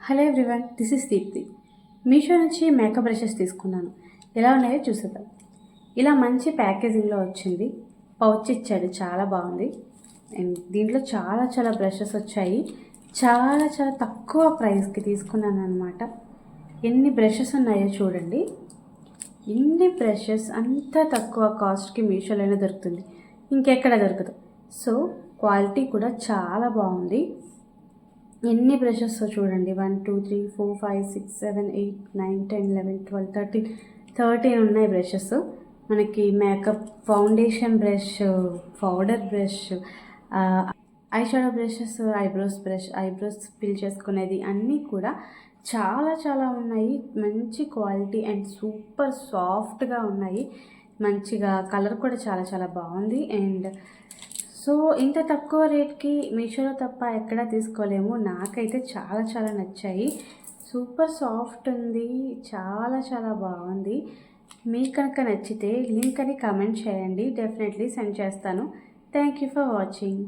Hello everyone, this is Deepti. Meesho నుంచి makeup brushes తీసుకున్నాను. ఎలా ఉన్నాయో చూసేద్దాం. ఇలా మంచి ప్యాకేజింగ్లో వచ్చింది. పౌచ్ ఇచ్చాడు, చాలా బాగుంది. అండ్ దీంట్లో చాలా బ్రషెస్ వచ్చాయి. చాలా తక్కువ ప్రైస్కి తీసుకున్నాను అనమాట. ఎన్ని బ్రషెస్ ఉన్నాయో చూడండి. ఎన్ని బ్రషెస్, అంత తక్కువ కాస్ట్కి మీషోలోనే దొరుకుతుంది, ఇంకెక్కడ దొరకదు. సో క్వాలిటీ కూడా చాలా బాగుంది. ఎన్ని బ్రషెస్ చూడండి, 1 2 3 4 5 6 7 8 9 10 11 12 13 ఉన్నాయి బ్రషెస్. మనకి makeup foundation brush, powder brush, eye shadow brushes, eyebrows fill చేసుకునేది అన్నీ కూడా చాలా ఉన్నాయి. మంచి క్వాలిటీ అండ్ సూపర్ సాఫ్ట్గా ఉన్నాయి. మంచిగా కలర్ కూడా చాలా బాగుంది. అండ్ సో ఇంత తక్కువ రేట్కి మీషోలో తప్ప ఎక్కడా తీసుకోలేము. నాకైతే చాలా నచ్చాయి. సూపర్ సాఫ్ట్ ఉంది, చాలా బాగుంది. మీకు కనుక నచ్చితే లింక్ అని కామెంట్ చేయండి, డెఫినెట్లీ సెండ్ చేస్తాను. Thank you for watching.